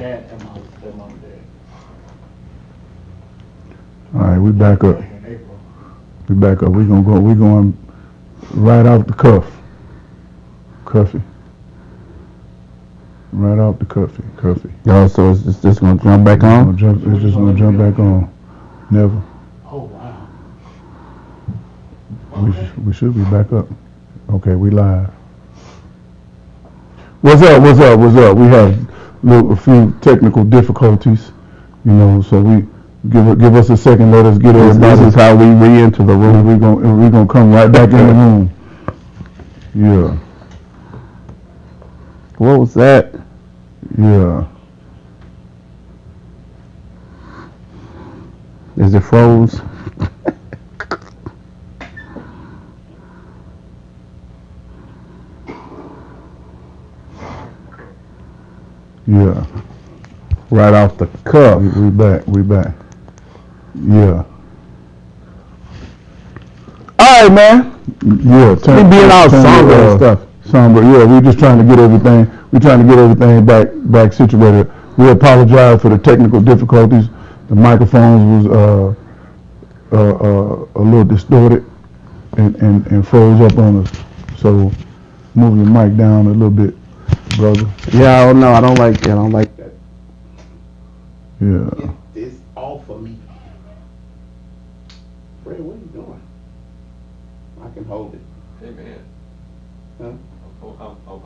dad and my mom and dad. All right, we back up. In April. We back up. We going right off the cuffy. Right off the cuffy. Oh, so it's just gonna jump back on? It's just gonna jump back on. Never. Oh wow. We should be back up. Okay, we live. What's up? We have a few technical difficulties, so we give us a second. Let us get everybody. This is how we re-enter the room. We're gonna come right back in the room. Yeah. What was that? Yeah. Is it froze? Yeah. Right off the cuff. We back. Yeah. All right, man. Yeah. We being all somber and stuff. Somber. Yeah. We're just trying to get everything. We're trying to get everything back situated. We apologize for the technical difficulties. The microphones was a little distorted and froze up on us. So move your mic down a little bit, brother. Yeah, I don't like that. I don't like that. Yeah. It's all for me. Fre, what are you doing? I can hold it. Hey man. Huh?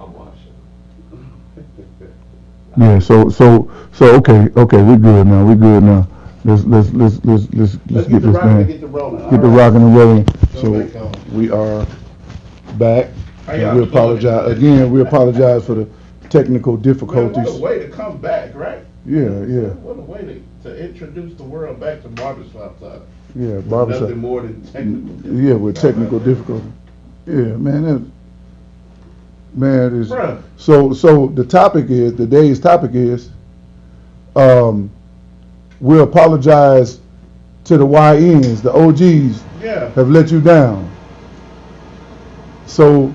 I'm watching. Yeah. So okay. We're good now. Let's get this thing. Get the rolling. Get the rocking and rolling. Go So back on. we are back. Hey, And we apologize again. We apologize for the technical Man, difficulties. what a way to come back, right? Yeah. What a way to introduce the world back to barbershop time. Yeah, barbershop. Nothing more than technical. Yeah, with technical difficulty. Yeah, man. Bruh. So today's topic is, we apologize to the YNs, the OGs Yeah. have let you down. So,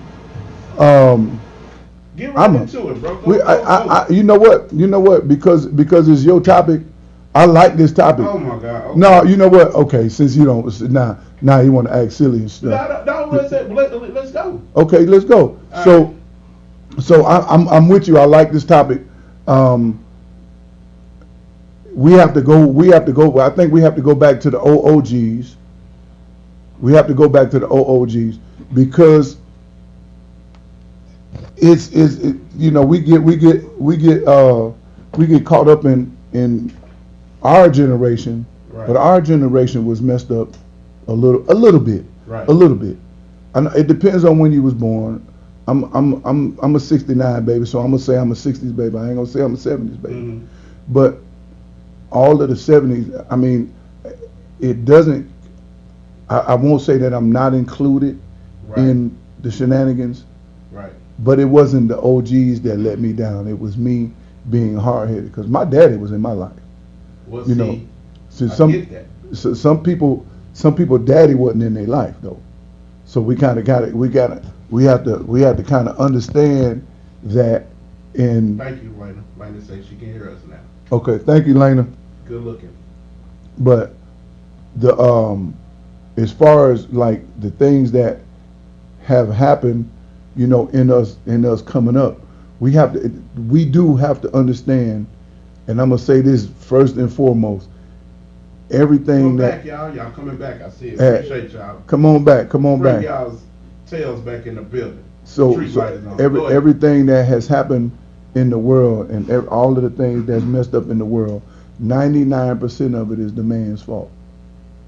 Get right into it, bro. Go. you know what? Because it's your topic, I like this topic. Oh my God. Okay. No, you know what? Okay, since you don't, now you want to act silly and stuff. No, let's go. Okay, let's go. All So I'm with you. I like this topic. We have to go. I think we have to go back to the OOGs. We have to go back to the OOGs because we get caught up in our generation, Right. but our generation was messed up a little bit. Right. A little bit. And it depends on when you was born. I'm a 69 baby, so I'm gonna say I'm a 60s baby. I ain't gonna say I'm a 70s baby. Mhm. But all of the 70s, I mean, it doesn't. I won't say that I'm not included Right. in the shenanigans, Right. but it wasn't the OGs that let me down. It was me being hard-headed because my daddy was in my life. Well, You know, see, So I get that. some people daddy wasn't in their life though. So we have to kind of understand that in. Thank you, Lena. Lena says she can hear us now. Okay, thank you, Lena. Good looking. But the as far as like the things that have happened, in us coming up, we do have to understand, and I'm gonna say this first and foremost. Everything Come that back, y'all. Y'all coming back. I see it. Hey, Appreciate y'all. come on back. Bring y'all's tails back in the building. So Street light is on. Go ahead. everything that has happened in the world and all of the things that's messed up in the world, 99% of it is the man's fault.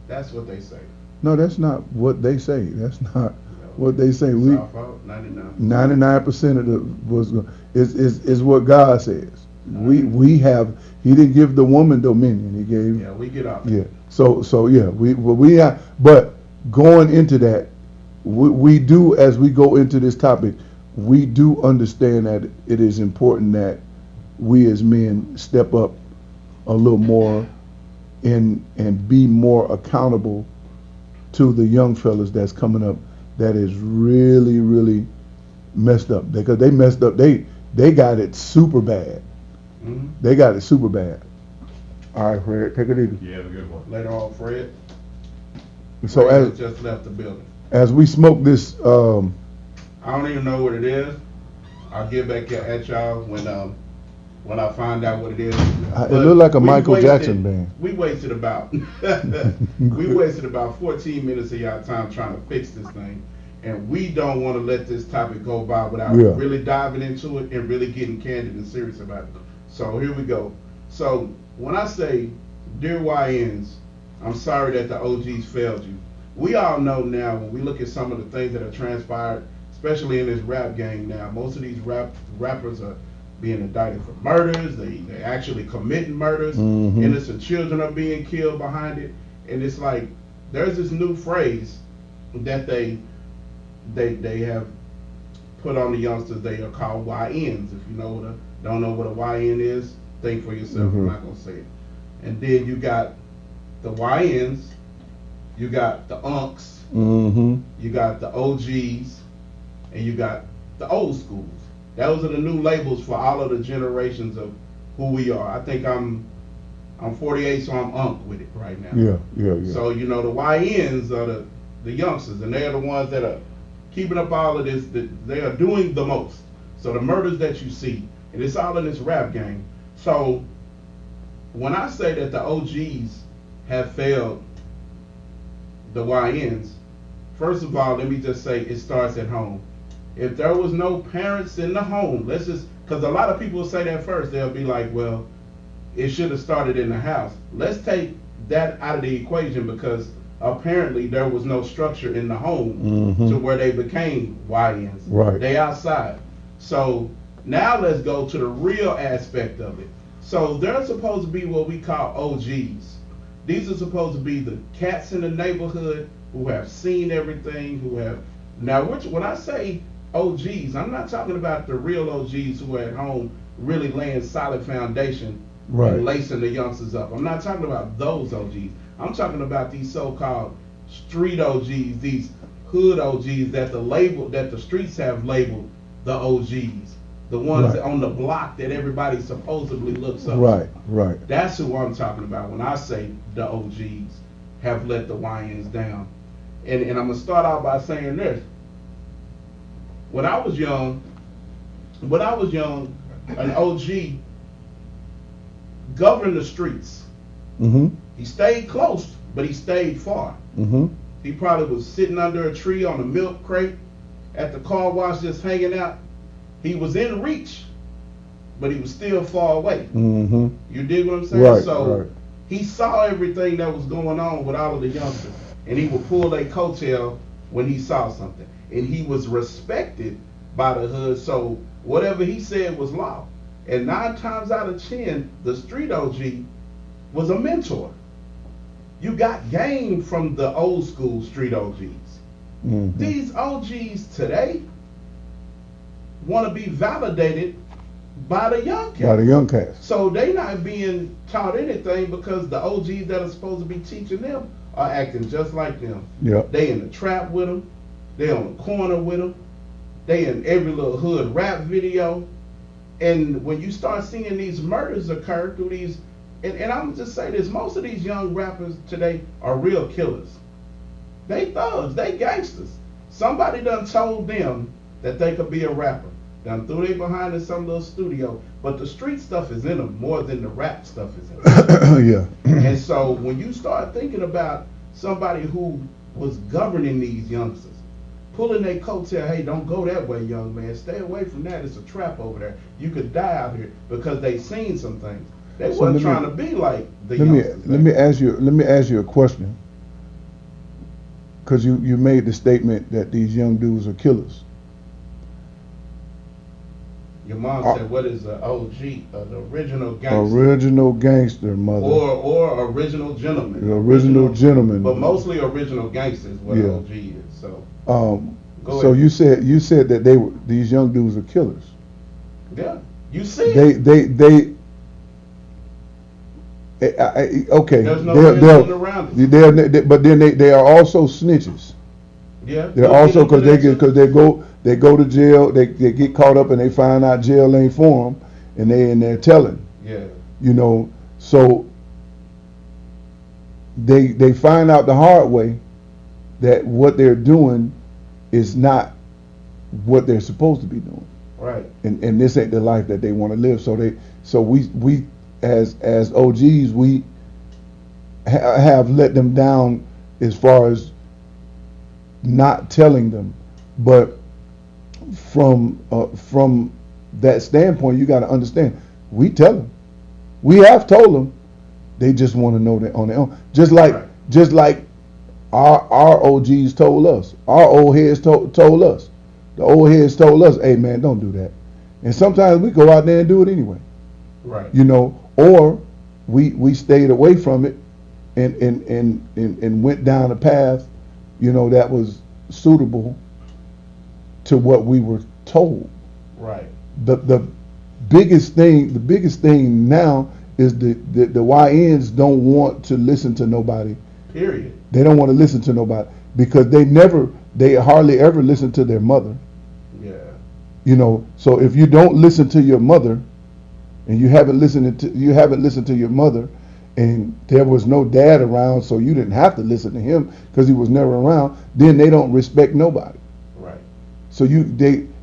That's what they say. No, that's not what they say. That's not what they say. It's our fault. 99. 99% of is what God says. We have. He didn't give the woman dominion. He gave. Yeah, we get off. Yeah. So yeah, we have. But going into that, we do, as we go into this topic, we do understand that it is important that we as men step up a little more and be more accountable to the young fellas that's coming up that is really, really messed up. Because they messed up. They got it super bad. Mhm. They got it super bad. All right, Fred, take it easy. You have a good one. Later on, Fred. So Fred as just left the building. we smoke this, I don't even know what it is. I'll get back at y'all when I find out what it is. it But look like a we Michael wasted- Jackson band. We wasted about 14 minutes of y'all time trying to fix this thing, and we don't want to let this topic go by without Yeah. really diving into it and really getting candid and serious about it. So here we go. So when I say, dear YNs, I'm sorry that the OGs failed you. We all know now when we look at some of the things that have transpired, especially in this rap game now, most of these rappers are being indicted for murders. They actually committing murders. Mhm. Innocent children are being killed behind it. And it's like there's this new phrase that they have put on the youngsters. They are called YNs. If you don't know what a YN is, think for yourself. Mhm. I'm not gonna say it. And then you got the YNs, you got the unks, mm-hmm. you got the OGs, and you got the old schools. Those are the new labels for all of the generations of who we are. I think I'm 48, so I'm unk with it right now. Yeah. So the YNs are the youngsters, and they're the ones that are keeping up all of this. They are doing the most. So the murders that you see, and it's all in this rap game. So when I say that the OGs have failed the YNs, first of all, let me just say it starts at home. If there was no parents in the home, because a lot of people will say that first. They'll be like, well, it should have started in the house. Let's take that out of the equation, because apparently there was no structure in the home Mhm. to where they became YNs. Right. They outside. So now let's go to the real aspect of it. So they're supposed to be what we call OGs. These are supposed to be the cats in the neighborhood who have seen everything, when I say OGs, I'm not talking about the real OGs who are at home really laying solid foundation Right. and lacing the youngsters up. I'm not talking about those OGs. I'm talking about these so-called street OGs, these hood OGs that the streets have labeled the OGs, the ones Right. on the block that everybody supposedly looks up. Right. That's who I'm talking about when I say the OGs have let the YNs down. And I'm gonna start out by saying this. When I was young, an OG governed the streets. Mm-hmm. He stayed close, but he stayed far. Mm-hmm. He probably was sitting under a tree on a milk crate at the car wash just hanging out. He was in reach, but he was still far away. Mm-hmm. You dig what I'm saying? Right, So right. he saw everything that was going on with all of the youngsters, and he would pull a coattail when he saw something. And he was respected by the hood, so whatever he said was law. And 9 times out of 10, the street OG was a mentor. You got game from the old school street OGs. Mm-hmm. These OGs today want to be validated by the young cats. By the young cats. So they not being taught anything because the OGs that are supposed to be teaching them are acting just like them. Yep. They in the trap with them. They on the corner with them. They in every little hood rap video. And when you start seeing these murders occur through these, and I'm gonna just say this, most of these young rappers today are real killers. They thugs, they gangsters. Somebody done told them that they could be a rapper. Done threw they behind in some little studio, but the street stuff is in them more than the rap stuff is in them. Yeah. And so when you start thinking about somebody who was governing these youngsters, pulling their coattail, hey, don't go that way, young man. Stay away from that. It's a trap over there. You could die out here, because they seen some things. They So wasn't let me- trying to be like the Let youngsters. me ask you a question. Because you made the statement that these young dudes are killers. Your mom said, what is an OG? An original gangster. Original gangster, mother. Or original gentleman. The original gentleman. But mostly original gangster is what Yeah. an OG is. So, Go So ahead. you said that these young dudes are killers. yeah. You see it. They okay. There's no They're- way they're- getting around it. but then they are also snitches. Yeah. They're We'll also get into that too. they go to jail. They get caught up and they find out jail ain't for them, and they're telling. Yeah. You know, so they find out the hard way that what they're doing is not what they're supposed to be doing. Right. And this ain't the life that they want to live. So we as OGs we have let them down as far as not telling them, but from that standpoint, you got to understand. We tell them, we have told them. They just want to know that on their own. Just like our OGs told us, our old heads told us. The old heads told us, "Hey man, don't do that." And sometimes we go out there and do it anyway. Right. You know, or we stayed away from it and went down a path, you know, that was suitable to what we were told. Right. The biggest thing now is the YNs don't want to listen to nobody. Period. They don't want to listen to nobody because they hardly ever listen to their mother. Yeah. You know, so if you don't listen to your mother, and you haven't listened to your mother, and there was no dad around, so you didn't have to listen to him because he was never around, then they don't respect nobody. Right. So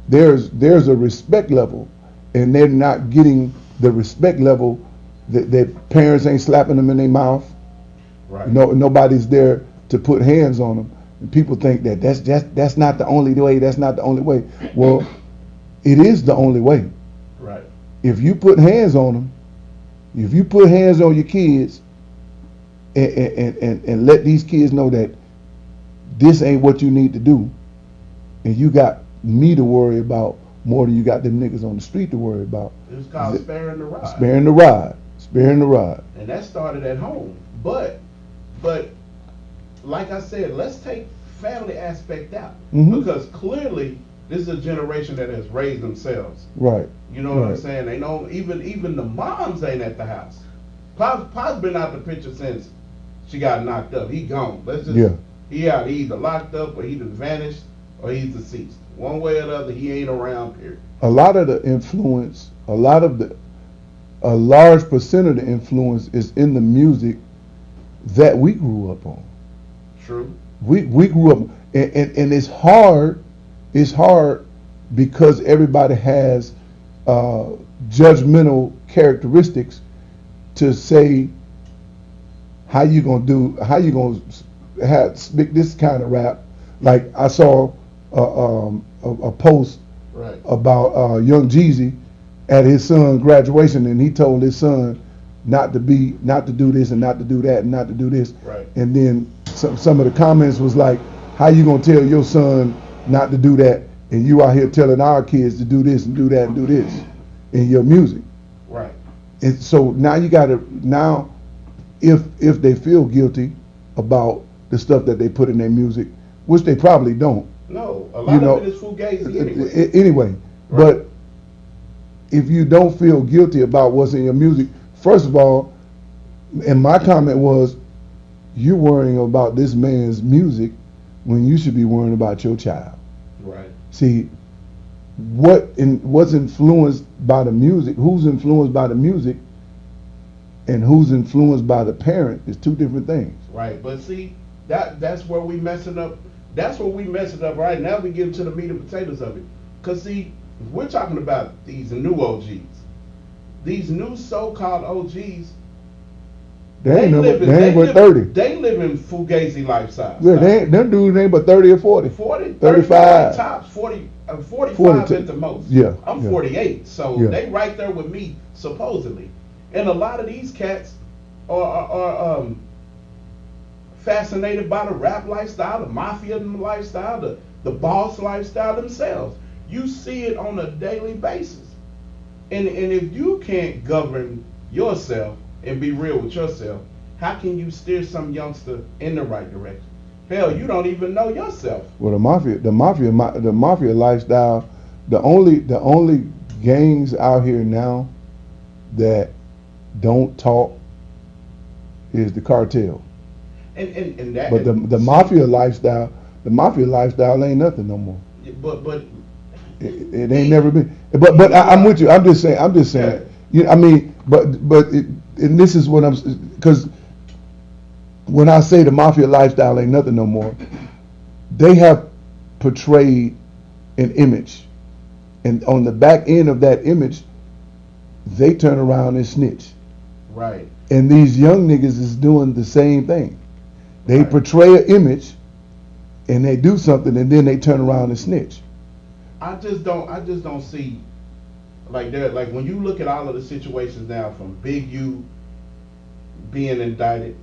there's a respect level, and they're not getting the respect level that parents ain't slapping them in their mouth. Right. Nobody's there to put hands on them. And people think that that's not the only way. That's not the only way. Well, it is the only way. Right. If you put hands on them, if you put hands on your kids, and let these kids know that this ain't what you need to do, and you got me to worry about more than you got them niggas on the street to worry about. It's called sparing the rod. Sparing the rod. Sparing the rod. And that started at home. But like I said, let's take family aspect out. Mhm. Because clearly this is a generation that has raised themselves. Right. You know what I'm Right. saying? They know even the moms ain't at the house. Pop's been out the picture since she got knocked up. He gone. He out. He either locked up or he done vanished or he's deceased. One way or the other, he ain't around, period. A lot of the influence, a large percent of the influence is in the music that we grew up on. True. We grew up, and it's hard because everybody has judgmental characteristics to say how you gonna speak this kind of rap. Like I saw a post Right. about Young Jeezy at his son's graduation, and he told his son not to do this and not to do that and not to do this. Right. And then some of the comments was like, how you gonna tell your son not to do that, and you out here telling our kids to do this and do that and do this in your music? Right. And so now if they feel guilty about the stuff that they put in their music, which they probably don't. No, a lot of it is fugazi anyway. Anyway, but if you don't feel guilty about what's in your music, first of all, and my comment was, you're worrying about this man's music when you should be worrying about your child. Right. See, what's influenced by the music, who's influenced by the music, and who's influenced by the parent is two different things. Right. But see, that's where we messing up. That's where we messing up right now. We get into the meat and potatoes of it. Because see, we're talking about these new OGs. These new so-called OGs, They ain't but 30. They live in fugazi lifestyles. Yeah, them dudes ain't but 30 or 40. 40, 35. tops, 45 40 at the most. Yeah, I'm yeah. 48, so Yeah. they right there with me, supposedly. And a lot of these cats are fascinated by the rap lifestyle, the mafia lifestyle, the boss lifestyle themselves. You see it on a daily basis. And if you can't govern yourself and be real with yourself, how can you steer some youngster in the right direction? Hell, you don't even know yourself. Well, the mafia lifestyle, the only gangs out here now that don't talk is the cartel. And that. But the mafia lifestyle ain't nothing no more. But It ain't never been. But I'm with you. I'm just saying. Yeah. You know, I mean, and this is what I'm, because when I say the mafia lifestyle ain't nothing no more, they have portrayed an image, and on the back end of that image, they turn around and snitch. Right. And these young niggas is doing the same thing. They Right. portray an image, and they do something, and then they turn around and snitch. I just don't see like that. Like when you look at all of the situations now, from Big U being indicted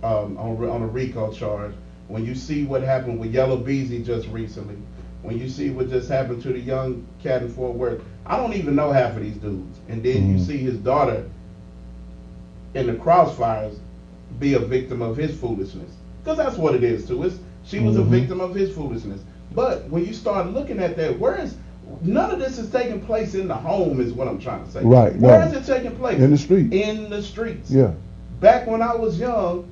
on a RICO charge, when you see what happened with Yellow Beezy just recently, when you see what just happened to the young cat in Fort Worth, I don't even know half of these dudes, and then you see his daughter in the crossfires be a victim of his foolishness, because that's what it is too. She was a victim of his foolishness. But when you start looking at that, none of this is taking place in the home, is what I'm trying to say. Right. Where No. is it taking place? In the street. In the streets. Yeah. Back when I was young,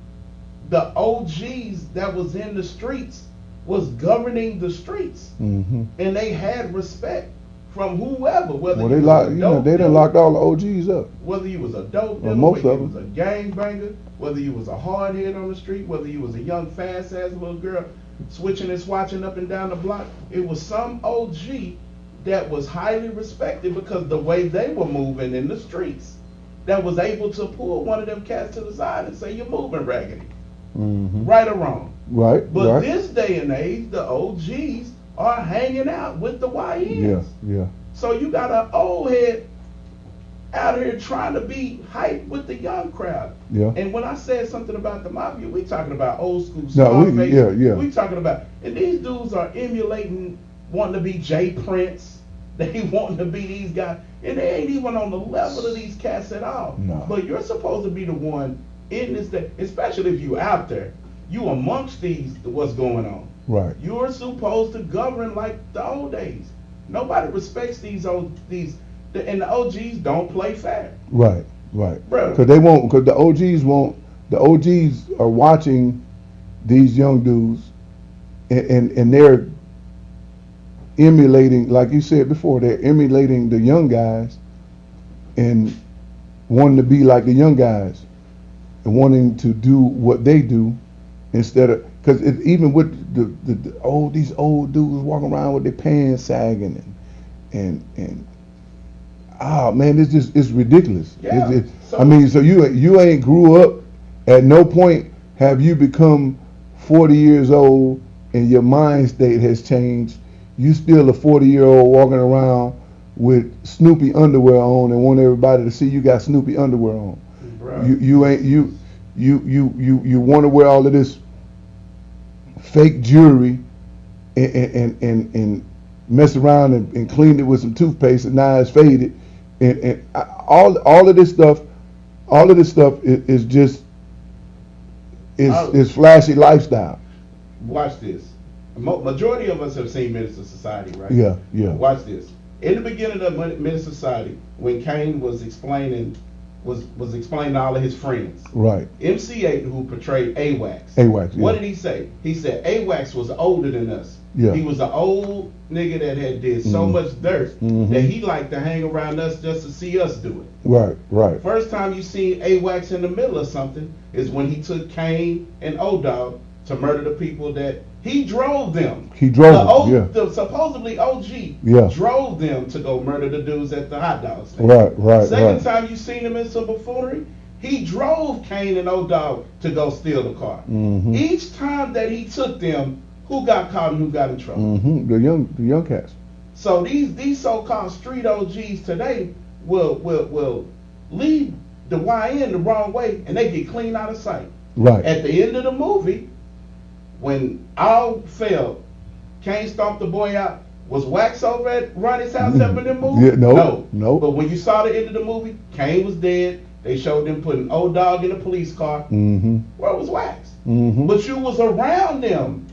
the OGs that was in the streets was governing the streets, Mm-hmm. and they had respect from whoever. Whether Well, you they was locked. a You know, dope they done dealer, locked all the OGs up. whether you was a dope Well, dealer, most whether of you was a gangbanger, whether you was a hardhead on the street, whether you was a young fast ass little girl switching and swatching up and down the block, it was some OG that was highly respected because the way they were moving in the streets, that was able to pull one of them cats to the side and say, "You're moving raggedy," Mm-hmm. right or wrong. Right. But right. this day and age, the OGs are hanging out with the YNs. Yeah. Yeah. So you got an old head out here trying to be hype with the young crowd. Yeah. And when I said something about the mafia, we talking about old school No, Scarface. yeah. We talking about, and these dudes are emulating, wanting to be Jay Prince. They wanting to be these guys, and they ain't even on the level of these cats at all. No. But you're supposed to be the one in this day, especially if you out there, you amongst these, what's going on. Right. You're supposed to govern like the old days. Nobody respects and the OGs don't play fair. Right. Right. Bro. Because they won't. Because the OGs won't. The OGs are watching these young dudes, and they're emulating, like you said before, they're emulating the young guys, and wanting to be like the young guys, and wanting to do what they do, instead of, because even with these old dudes walking around with their pants sagging and oh man, it's ridiculous. Yeah. I mean, so you ain't grew up. At no point have you become 40 years old and your mind state has changed. You still a 40-year-old walking around with Snoopy underwear on and want everybody to see you got Snoopy underwear on. Bro. You want to wear all of this fake jewelry and mess around and clean it with some toothpaste and now it's faded, and all of this stuff is just is flashy lifestyle. Watch this. Majority of us have seen Minister Society, right? Yeah, yeah. Watch this. In the beginning of Minister Society, when Kane was explaining to all of his friends, Right. MC8, who portrayed AWACS. AWACS, yeah. What did he say? He said AWACS was older than us. Yeah. He was an old nigga that had did so much dirt that he liked to hang around us just to see us do it. Right, right. First time you seen AWACS in the middle of something is when he took Kane and O-Dog to murder the people that he drove them. He drove them, yeah. The supposedly OG Yeah. drove them to go murder the dudes at the hot dog stand. Right. Second time you seen him in some buffoonery, he drove Kane and O-Dog to go steal the car. Mm-hmm. Each time that he took them, who got caught and who got in trouble? Mm-hmm. The young cats. So these so-called street OGs today will lead the YN the wrong way and they get clean out of sight. Right. At the end of the movie, when all failed, Kane stomped the boy out. Was Wax over at Ronnie's house helping them move? Yeah, no. But when you saw the end of the movie, Kane was dead. They showed them putting O-Dog in a police car. Mm-hmm. Where was Wax? Mm-hmm. But you was around them.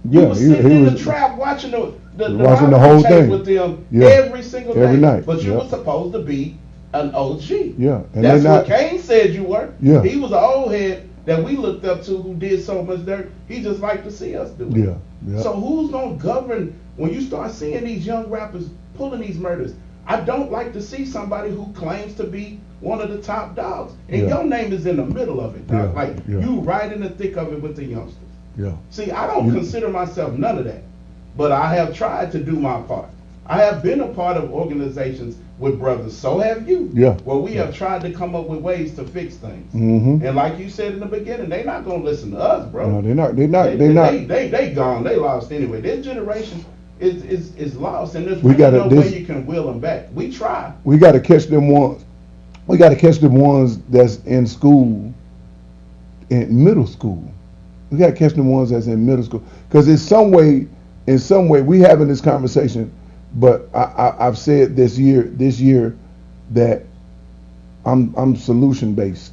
Yeah, You was sitting in the trap watching the watching the whole tape thing with them Yeah. every single Every night, But you yeah. was supposed to be an OG. Yeah, and That's they're what not- Kane said you were. Yeah. He was an old head that we looked up to who did so much dirt. He just liked to see us do it. Yeah. So who's gonna govern when you start seeing these young rappers pulling these murders? I don't like to see somebody who claims to be one of the top dogs, and Yeah. your name is in the middle of it, dog. Yeah, Like yeah. you right in the thick of it with the youngsters. Yeah. See, I don't You- consider myself none of that, but I have tried to do my part. I have been a part of organizations with brothers, so have you. Yeah. Where we have tried to come up with ways to fix things. Mm-hmm. And like you said in the beginning, they're not gonna listen to us, bro. No, they're not. They're not. They're not. They gone. They lost anyway. This generation is lost, and there's We really gotta- no this- way you can will them back. We try. We got to catch them ones. We got to catch them ones that's in school, in middle school. We got to catch them ones that's in middle school, because in some way, we having this conversation. But I've said this year that I'm solution based.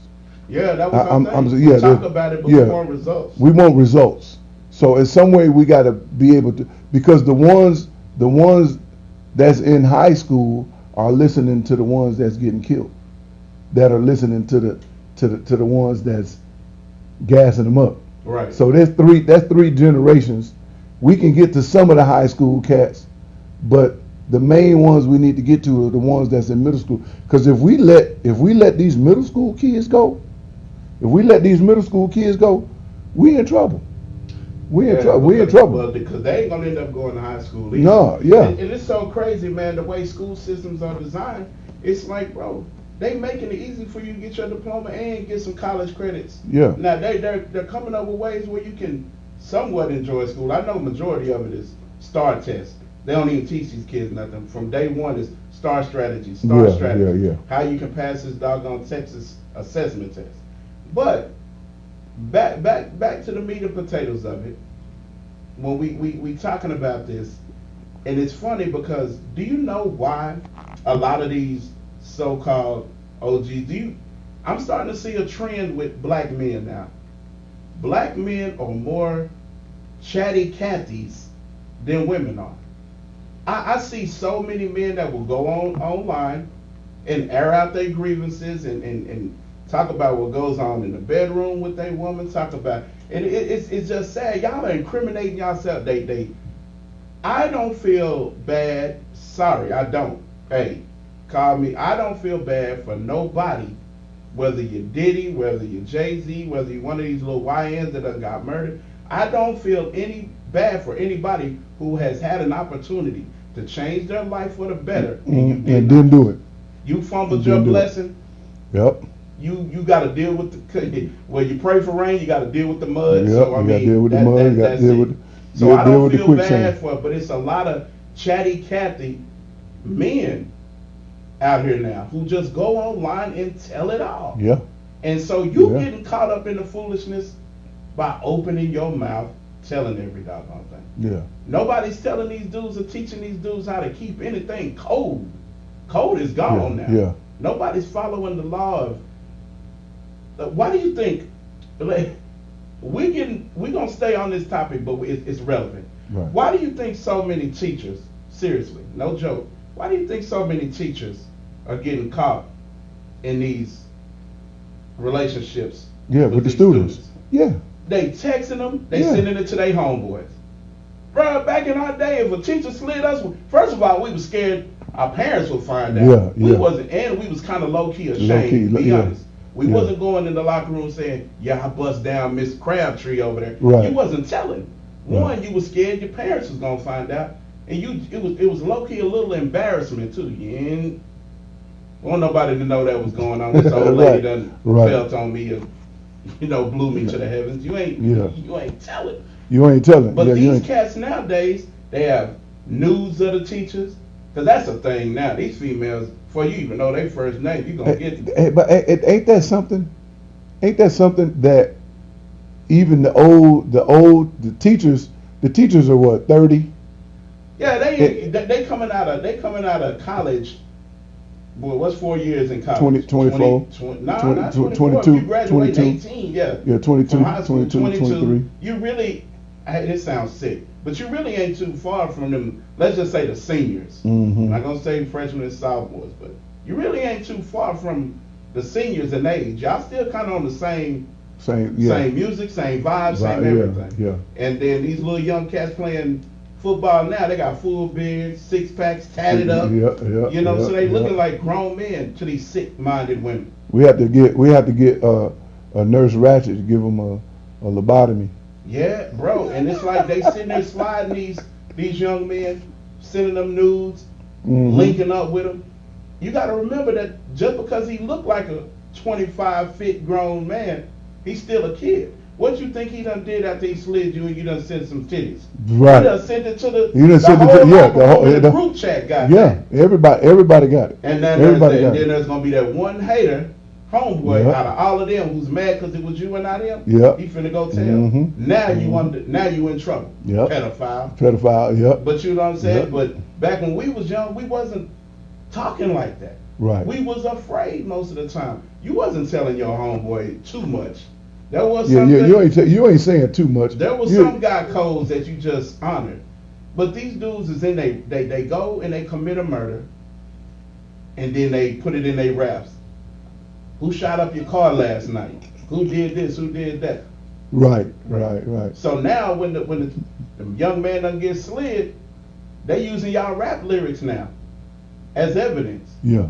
Yeah, that was I'm- our I'm- thing. yeah, We talk the- about it, but yeah. we want results. We want results. So in some way we got to be able to, because the ones that's in high school are listening to the ones that's getting killed, that are listening to the ones that's gassing them up. Right. So that's three generations. We can get to some of the high school cats, but the main ones we need to get to are the ones that's in middle school. Because if we let these middle school kids go, we in trouble. We in trouble. Well, because they ain't gonna end up going to high school either. No, yeah. And it's so crazy, man, the way school systems are designed. It's like, bro, they making it easy for you to get your diploma and get some college credits. Yeah. Now they're coming up with ways where you can somewhat enjoy school. I know majority of it is STAR tests. They don't even teach these kids nothing. From day one is STAR strategy, Yeah. how you can pass this doggone Texas assessment test. But back to the meat and potatoes of it. When we talking about this, and it's funny because do you know why a lot of these so-called OGs, I'm starting to see a trend with black men now. Black men are more chatty Cathys than women are. I see so many men that will go online and air out their grievances and talk about what goes on in the bedroom with their woman, talk about, and it's just sad. Y'all are incriminating yourself. I don't feel bad. Sorry, I don't. Hey, call me. I don't feel bad for nobody, whether you're Diddy, whether you're Jay-Z, whether you're one of these little YNs that done got murdered. I don't feel any bad for anybody who has had an opportunity to change their life for the better, and didn't do it. You fumbled And your didn't do it. blessing. Yep. You got to deal with the well. You pray for rain. You got to deal with the mud. Yep. So I You mean, got to deal with the mud. You got to that's deal it. with. So you I gotta deal don't with the feel quicksand. bad for it, but it's a lot of chatty Cathy men out here now who just go online and tell it all. Yeah. And so you Yeah. getting caught up in the foolishness by opening your mouth, telling every doggone thing. Yeah. Nobody's telling these dudes or teaching these dudes how to keep anything cold. Code is gone Yeah, now. yeah. Nobody's following the law of. Why do you think? Like, we're gonna stay on this topic, but it's relevant. Right. Why do you think so many teachers? Seriously, no joke. Why do you think so many teachers are getting caught in these relationships? Yeah, with the these students. Yeah. They texting them, they Yeah. sending it to their homeboys. Bro, back in our day, if a teacher slid us, first of all, we was scared our parents would find out. Yeah, We yeah. wasn't, and we was kind of low-key ashamed, Low-key, to be yeah. honest. We Yeah. wasn't going in the locker room saying, yeah, I bust down Miss Crabtree over there. Right. You wasn't telling. Right. One, you was scared your parents was going to find out. And it was low-key a little embarrassment, too. You didn't want nobody to know that was going on. This old lady done Right. felt on me and, blew me to the heavens. You ain't telling. You ain't telling. But Yeah, you these ain't. cats nowadays, they have nudes of the teachers. Because that's a thing now. These females, before you even know their first name, you going to get them. But ain't that something? Ain't that something that even the teachers are what, 30? Yeah, they coming out of college. Boy, what's 4 years in college? 24. not 22, 24. You graduate 22. 18, yeah. Yeah, 22, From high school, 22, 23. You really, this sounds sick, but you really ain't too far from them. Let's just say the seniors. Mhm. I'm not gonna say freshmen and sophomores, but you really ain't too far from the seniors in age. Y'all still kind of on the same Same, yeah. music, same vibe, same Yeah, everything. yeah. And then these little young cats playing Football now, they got full beards, 6-packs, tatted up. You know, so they looking like grown men to these sick-minded women. We have to get a Nurse Ratchet to give them a lobotomy. Yeah, bro, and it's like they sitting there sliding these young men, sending them nudes, linking up with them. You got to remember that just because he looked like a 25 fit grown man, he's still a kid. What you think he done did after he slid you and you done sent some titties? Right. He done sent it to the the group chat guy. Yeah, everybody got it. And then there's gonna be that one hater, homeboy, out of all of them who's mad because it was you and not him. Yeah. He finna go tell. Now you in trouble. Yep. Pedophile. Yep. But you know what I'm saying? Yep. But back when we was young, we wasn't talking like that. Right. We was afraid most of the time. You wasn't telling your homeboy too much. There was some you ain't saying too much. There was some guy codes that you just honored. But these dudes is in they go and they commit a murder and then they put it in their raps. Who shot up your car last night? Who did this? Who did that? Right. So now when the young man done get slid, they using y'all rap lyrics now as evidence. Yeah.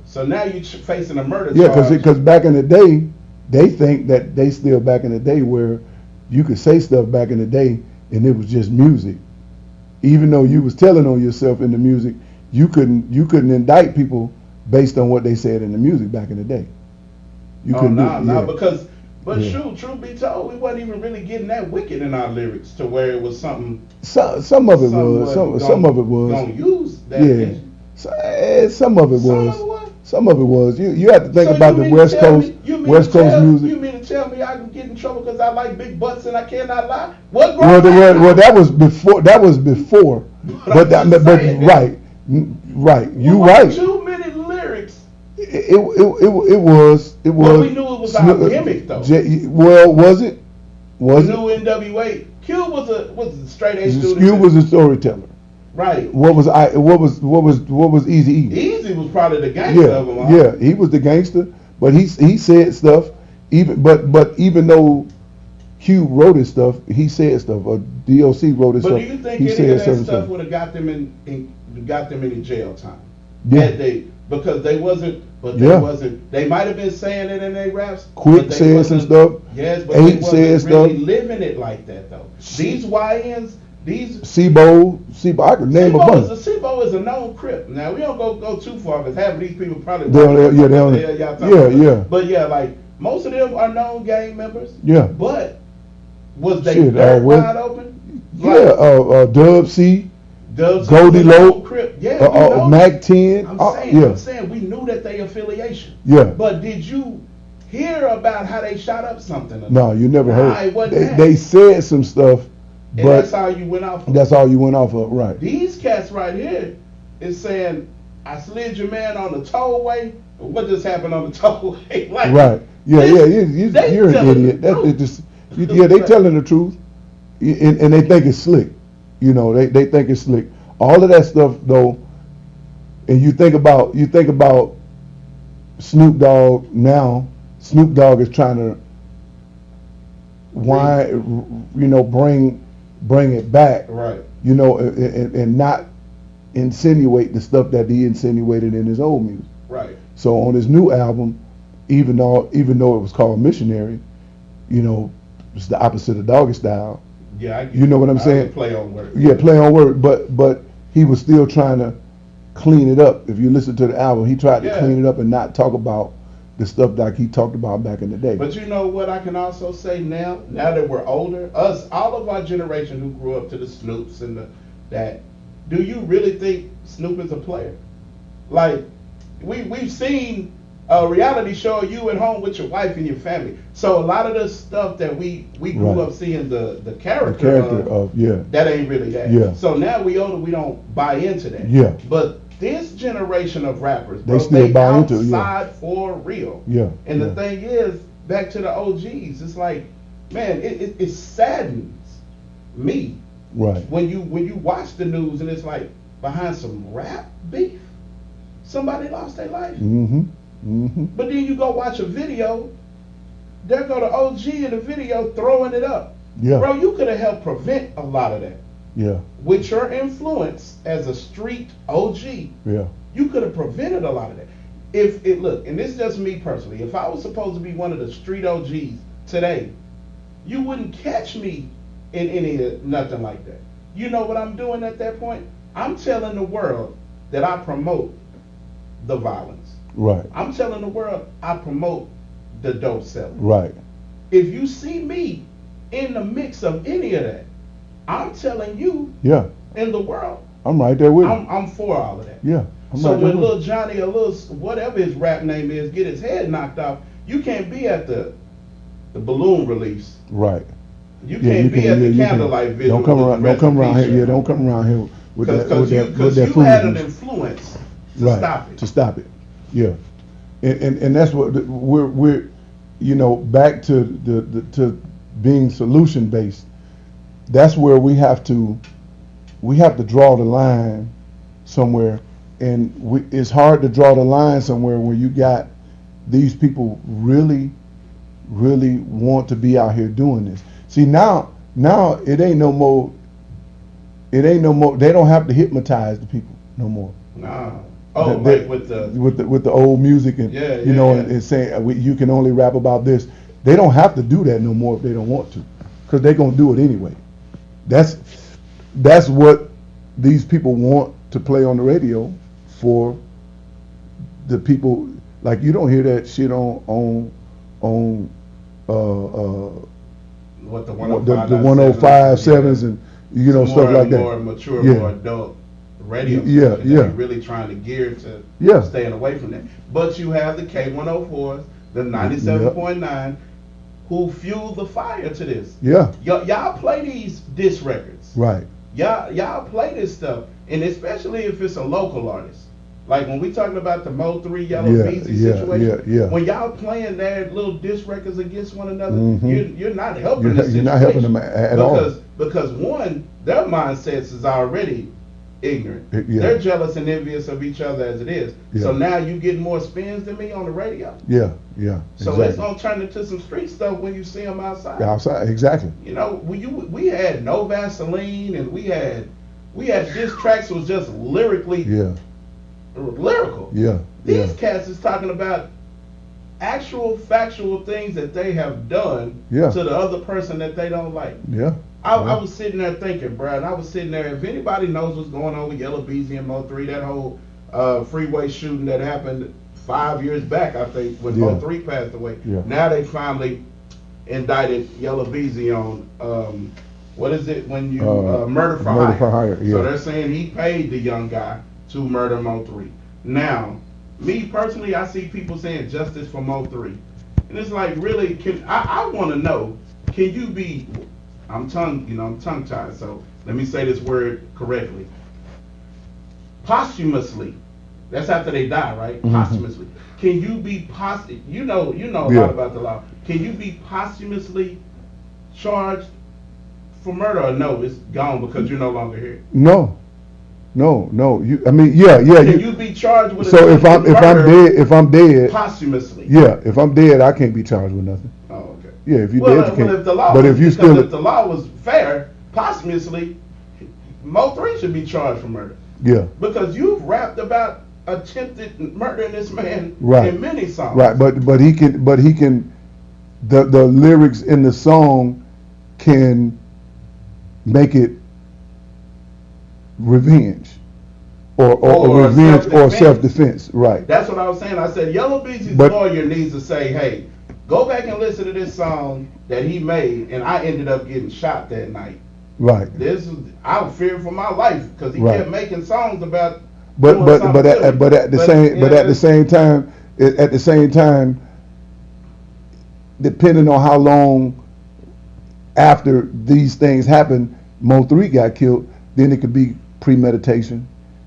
So now you facing a murder charge. Yeah, because back in the day, they think that they still back in the day where you could say stuff back in the day and it was just music. Even though you was telling on yourself in the music, you couldn't indict people based on what they said in the music back in the day. Because truth be told, we wasn't even really getting that wicked in our lyrics to where it was something. Some of it was. Some of it was. Gonna use that. Yeah. Some of it was. Some of it was. You have to think about the West Coast music. You mean to tell me I can get in trouble because I like big butts and I cannot lie? What? Well, that was before. But right. You right. Too many lyrics. It was. Well, we knew it was our gimmick though. Well, was it? We knew NWA. Q was a straight A student. Q was a storyteller. Right. What was Eazy-E? Easy was probably the gangster of them. Yeah, he was the gangster, but he said stuff. Even though Q wrote his stuff, he said stuff. Or DOC wrote his stuff. But do you think any of that stuff would have got them in jail time? Yeah. Because they wasn't. But they wasn't. They might have been saying it in their raps. Quick said some stuff. Yes, but Eight they wasn't said really stuff. living it like that though. These YNs. Sebo, I could name a bunch. Sebo is a known Crip. Now we don't go too far because half of these people probably But yeah, like most of them are known gang members. Yeah. But was they wide open? Dub C, Goldie Low, Mac 10. I'm saying we knew that they affiliation. Yeah. But did you hear about how they shot up something? No, you never heard. They said some stuff. And that's all you went off of. That's all you went off of, right. These cats right here is saying, I slid your man on the tollway. What just happened on the tollway? Like, right. Yeah, you're an idiot. They telling the truth. And they think it's slick. You know, they think it's slick. All of that stuff though, and you think about Snoop Dogg now, Snoop Dogg is trying to bring it back, right? You know, and not insinuate the stuff that he insinuated in his old music, right? So on his new album, even though it was called Missionary, you know, it's the opposite of Doggy Style. Yeah, you know what I'm saying? Play on word. Yeah, play on word, but he was still trying to clean it up. If you listen to the album, he tried to clean it up and not talk about the stuff that he talked about back in the day. But you know what I can also say now that we're older, all of our generation who grew up to the Snoops and that, do you really think Snoop is a player? Like, we've seen a reality show of you at home with your wife and your family. So a lot of the stuff that we grew up seeing the character of, that ain't really that. Yeah. So now we older, we don't buy into that. Yeah. But this generation of rappers, they still buy into it. Outside for real. Yeah. And the thing is, back to the OGs, it's like, man, it saddens me. Right. When you watch the news and it's like, behind some rap beef, somebody lost their life. Mm-hmm. Mm-hmm. But then you go watch a video, there go the OG in the video throwing it up. Yeah. Bro, you could have helped prevent a lot of that. Yeah. With your influence as a street OG, Yeah. you could have prevented a lot of that. If it look, and this is just me personally, if I was supposed to be one of the street OGs today, you wouldn't catch me in any nothing like that. You know what I'm doing at that point? I'm telling the world that I promote the violence. Right. I'm telling the world I promote the dope selling. Right. If you see me in the mix of any of that, I'm telling you Yeah. in the world, I'm right there with you. I'm for all of that. Yeah. I'm So right there when with Lil you. Johnny or Lil whatever his rap name is get his head knocked off, you can't be at the balloon release. Right. You can't be at the candlelight visual. Don't come with around. the Don't come around rest of here. the Yeah. Don't come around here with that. Because With you had an foolishness. influence to Right. stop it. To stop it. Yeah. And that's what we're you know, back to to being solution based. That's where we have to draw the line somewhere, and it's hard to draw the line somewhere when you got these people really want to be out here doing this. See, now it ain't no more. They don't have to hypnotize the people no more. Nah. Oh, They- like with the with the old music and Yeah, you know yeah. and saying you can only rap about this. They don't have to do that no more if they don't want to, because they're gonna do it anyway. That's what these people want to play on the radio for the people. Like, you don't hear that shit on what the the 105.7s and you know, stuff like that. More mature, Yeah. more adult radio. Yeah, station that yeah. you're really trying to gear to Yeah. staying away from that. But you have the K104s, the 97.9, who fuel the fire to this. Yeah, Y'all play these diss records. right. Y'all play this stuff, and especially if it's a local artist. Like when we talking about the Mo 3 Yellow Yeah, Beezy yeah, situation, yeah. when y'all playing their little diss records against one another, Mhm. you're not helping You're this not helping them at all. Because one, their mindsets is already ignorant. Yeah. They're jealous and envious of each other as it is. Yeah. So now you get more spins than me on the radio. Yeah. So exactly. it's gonna turn into some street stuff when you see them outside. Outside, exactly. You know, we had No Vaseline, and we had diss tracks was just lyrically Yeah, lyrical. yeah, These yeah, cats is talking about actual factual things that they have done Yeah. to the other person that they don't like. yeah. I was sitting there thinking, Brad, I was sitting there, if anybody knows what's going on with Yellow Beezy and Mo 3, that whole freeway shooting that happened 5 years back, I think, when Mo Yeah. 3 passed away. Yeah. Now they finally indicted Yellow Beezy on, what is it, when you, murder for hire. Murder for hire, yeah. So they're saying he paid the young guy to murder Mo 3. Now, me personally, I see people saying justice for Mo 3. And it's like, really, I want to know, can you be, I'm tongue-tied, so let me say this word correctly. Posthumously, that's after they die, right? Mhm. Posthumously. Can you be you know a Yeah. lot about the law. Can you be posthumously charged for murder, or no, it's gone because you're no longer here? No. You, I mean, yeah. Can you be charged with So if I'm murder if I'm dead, posthumously? yeah. If I'm dead, I can't be charged with nothing. Oh, okay. Yeah, if you Well, dead, you can't. if the law But was, if you because still, if the law was fair, posthumously, Mo 3 should be charged for murder. yeah, Because you've rapped about attempted murdering this man Right. in many songs. right. But he can. The lyrics in the song can make it revenge or revenge or self-defense. self-defense. Right. That's what I was saying. I said Yellow Beezy's But- lawyer needs to say, hey, go back and listen to this song that he made, and I ended up getting shot that night. Right. I was fearing for my life because he Right. kept making songs about. But doing but something but to me. at, but at the same you but know, at the same time, depending on how long after these things happen, Mo 3 got killed, then it could be premeditation.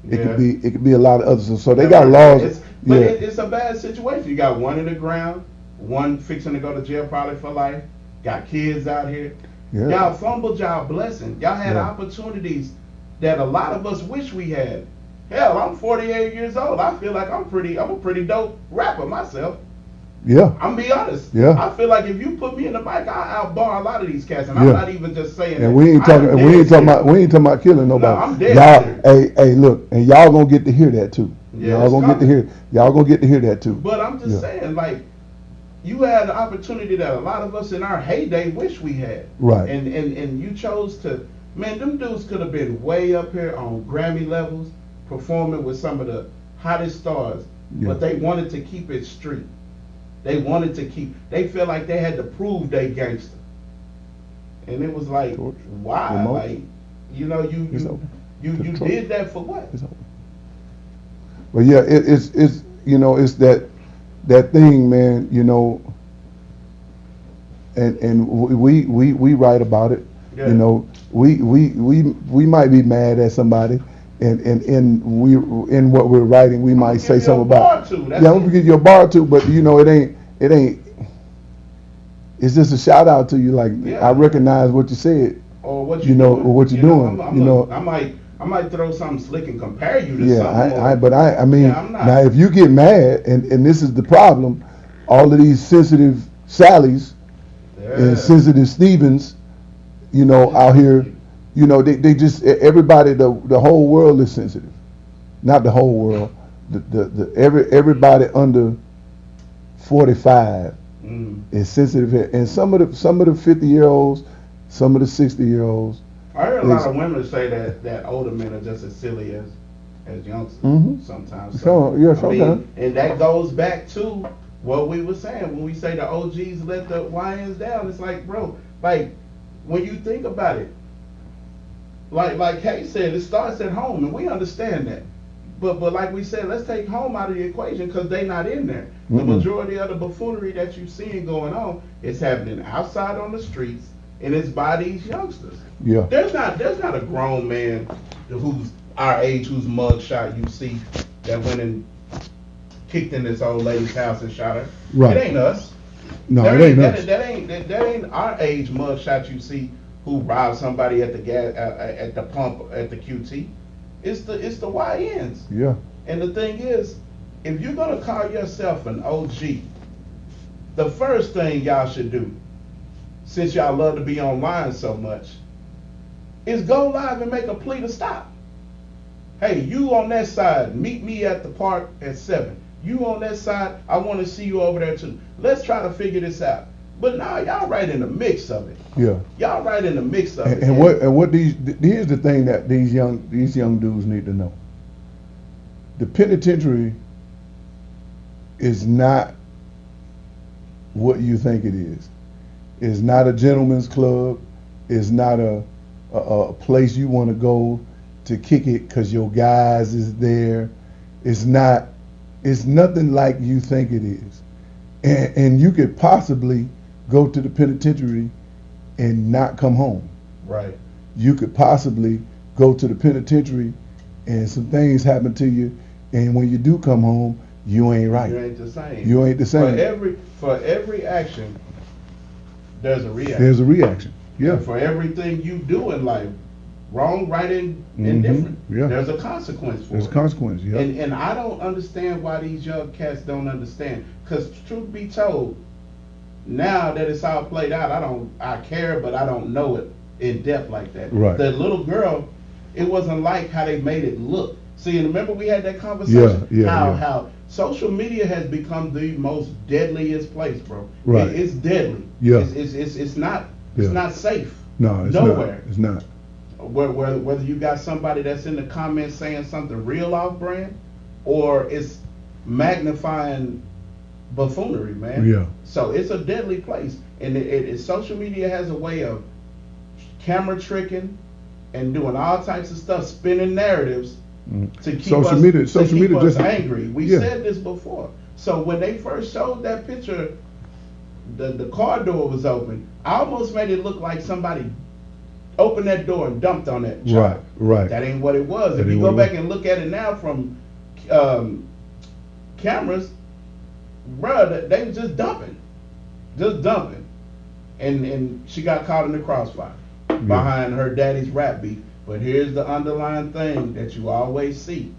It Yeah. could be a lot of other stuff. So they got laws. But Yeah. it's a bad situation. You got one in the ground, one fixing to go to jail probably for life. Got kids out here. Yeah. Y'all fumbled y'all blessing. Y'all had Yeah. opportunities that a lot of us wish we had. Hell, I'm 48 years old. I feel like I'm a pretty dope rapper myself. Yeah. I'm be honest. Yeah. I feel like if you put me in the mic, I outbar a lot of these cats, and Yeah. I'm not even just saying. And that. we ain't talking. I'm We ain't dead talking about. serious. We ain't talking about killing nobody. No, I'm dead y'all, serious. hey, look, and y'all gonna get to hear that too. Yeah, y'all it's gonna get to coming. hear. Y'all gonna get to hear that too. But I'm just Yeah. saying, like, you had an opportunity that a lot of us in our heyday wish we had. Right. And you chose to. Man, them dudes could have been way up here on Grammy levels, performing with some of the hottest stars. Yeah. But they wanted to keep it street. They wanted to keep. They felt like they had to prove they gangster. And it was like, George, why? remote. Like, you know, It's you over. you Control. did that for what? It's over. But yeah, it's you know, it's that thing, man. You know, and we write about it. Yeah. You know, we might be mad at somebody, and we in what we're writing, we might gonna say give you something a about. bar too, that's Yeah, I'm it. gonna give you a bar too, but you know, it ain't. It's just a shout out to you. Like, Yeah. I recognize what you said. Or what You know, or what you're doing, I'm you know. I might throw something slick and compare you to Yeah, something. but I mean, Yeah, I'm not. now if you get mad, and this is the problem, all of these sensitive Sallys and sensitive Stevens, you know, out here, you know, they just, everybody, the whole world is sensitive. Not the whole world, everybody under 45 is sensitive here. And some of the 50-year-olds, some of the 60-year-olds. I heard a lot of women say that older men are just as silly as youngsters Mhm. sometimes. Sure, yeah, I sometimes. mean, and that goes back to what we were saying when we say the OGs let the YNs down. It's like, bro, like when you think about it, like Kay said, it starts at home, and we understand that. But like we said, let's take home out of the equation because they not in there. The Mm-mm. majority of the buffoonery that you seeing going on is happening outside on the streets, and it's by these youngsters. Yeah. There's not a grown man who's our age whose mugshot you see that went and kicked in this old lady's house and shot her. Right. It ain't us. No, That it ain't us. That ain't our age mugshot you see who robbed somebody at the gas at the pump at the QT. It's the YNs. Yeah. And the thing is, if you're gonna call yourself an OG, the first thing y'all should do, since y'all love to be online so much, is go live and make a plea to stop. Hey, you on that side, meet me at the park at 7. You on that side, I want to see you over there too. Let's try to figure this out. But now y'all right in the mix of it. Yeah. Y'all right in the mix of it. And what here's the thing that these young dudes need to know. The penitentiary is not what you think it is. It's not a gentleman's club. It's not a place you want to go to kick it because your guys is there. It's not. It's nothing like you think it is. And you could possibly go to the penitentiary and not come home. Right. You could possibly go to the penitentiary and some things happen to you, and when you do come home, you ain't right. You ain't the same. You ain't the same. For every action, there's a reaction. There's a reaction. Yeah. And for everything you do in life, wrong, right, and Mhm. indifferent, Yeah. there's a consequence for There's it. consequences. Yeah. And I don't understand why these young cats don't understand. Because truth be told, now that it's all played out, I care, but I don't know it in depth like that. Right. The little girl, it wasn't like how they made it look. See, and remember we had that conversation? Yeah. How social media has become the most deadliest place, bro. Right. It's deadly. Yeah. It's not Yeah. safe. No, it's nowhere. not. It's not. Whether you got somebody that's in the comments saying something real off brand, or it's magnifying buffoonery, man. Yeah. So it's a deadly place, and social media has a way of camera tricking and doing all types of stuff, spinning narratives to keep Social us, media- to social keep media us just- angry. We yeah. said this before. So when they first showed that picture, the car door was open. I almost made it look like somebody opened that door and dumped on that child. Right. That ain't what it was. That If you ain't go what it back and look at it now from cameras, bruh, they was just dumping. And she got caught in the crossfire behind her daddy's rap beef. But here's the underlying thing that you always see.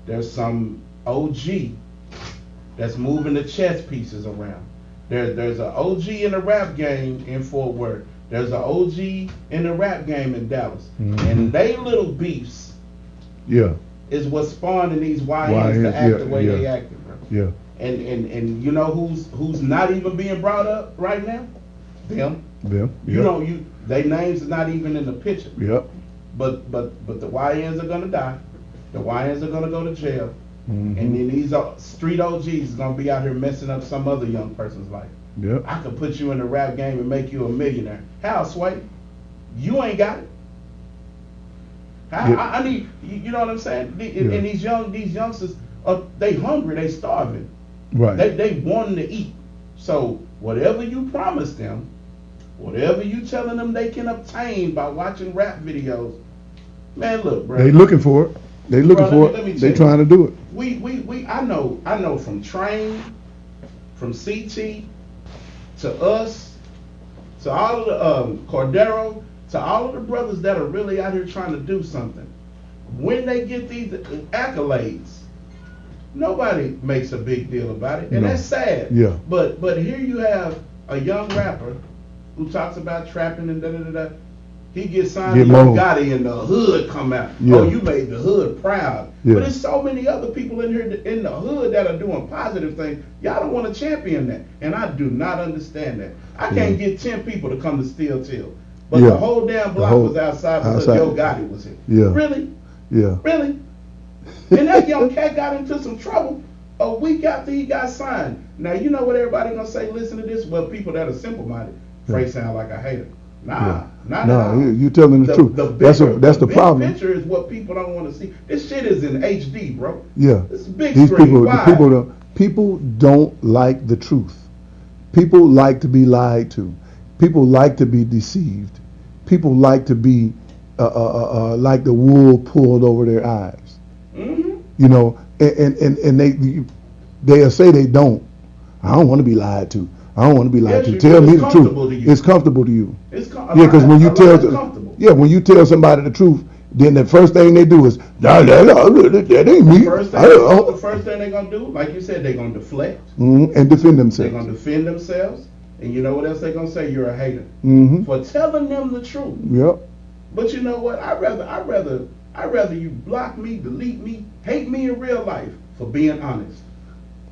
There's some OG that's moving the chess pieces around. There's an OG in the rap game in Fort Worth. There's an OG in the rap game in Dallas. And they little beefs Yeah. is what's spawning these YNs to act the way they acting, bro. Yeah. And you know who's not even being brought up right now? Them. They names are not even in the picture. Yep. But the YNs are gonna die. The YNs are gonna go to jail. Mm-hmm. And then these street OGs is gonna be out here messing up some other young person's life. Yep. I could put you in the rap game and make you a millionaire. How, Sway? You ain't got it. I need, you know what I'm saying? And these youngsters, they hungry, they starving. Right. They wanting to eat. So whatever you promise them, whatever you telling them they can obtain by watching rap videos, man, look, bro. They looking for it. They looking for it. They trying to do it. I know from Train, from CT, to us, to all of the Cordero, to all of the brothers that are really out here trying to do something. When they get these accolades, nobody makes a big deal about it, and that's sad. Yeah. But here you have a young rapper who talks about trapping and da. He gets signed to Yo Gotti and the hood come out. Yeah. Oh, you made the hood proud. Yeah. But there's so many other people in here in the hood that are doing positive things. Y'all don't want to champion that. And I do not understand that. I can't get 10 people to come to Steel Till. But the whole damn block was outside because Yo Gotti was here. Yeah. Really? Yeah. Really? And that young cat got into some trouble a week after he got signed. Now, you know what everybody gonna say, listen to this? Well, people that are simple-minded, Fre sound like a hater. Nah. You telling the truth. That's the problem. The picture is what people don't want to see. This shit is in HD, bro. Yeah. It's big These screen. people don't like the truth. People like to be lied to. People like to be deceived. People like to be like the wool pulled over their eyes. Mm-hmm. You know, and they'll say they don't. I don't want to be lied to. I don't want to be lied to. Tell me the truth. It's comfortable to you. Because when you when you tell somebody the truth, then the first thing they do is that ain't me. The first thing they're gonna do, like you said, they're gonna deflect and defend themselves. They're gonna defend themselves, and you know what else they're gonna say? You're a hater for telling them the truth. Yep. But you know what? I'd rather you block me, delete me, hate me in real life for being honest.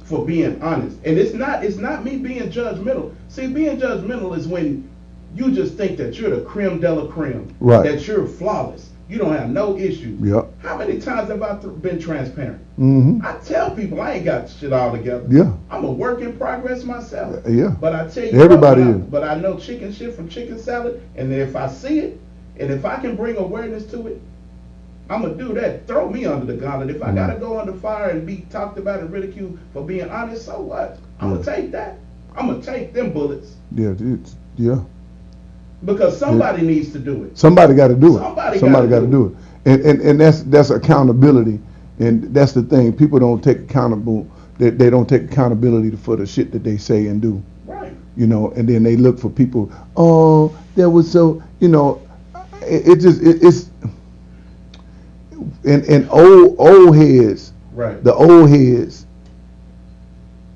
For being honest. And it's not me being judgmental. See, being judgmental is when you just think that you're the creme de la creme. Right. That you're flawless. You don't have no issues. Yep. How many times have I been transparent? Mm-hmm. I tell people I ain't got shit all together. Yeah. I'm a work in progress myself. Yeah. But I tell you everybody is. But I know chicken shit from chicken salad, and if I see it, and if I can bring awareness to it, I'm going to do that. Throw me under the gauntlet. If I got to go under fire and be talked about and ridiculed for being honest, so what? I'm going to take that. I'm going to take them bullets. Yeah, yeah. Because somebody needs to do it. Somebody got to do it. Somebody got to do it. And that's accountability. And that's the thing. People don't take accountable. They don't take accountability for the shit that they say and do. Right. You know, and then they look for people. Oh, that was so. You know, it's. And old heads, right? The old heads,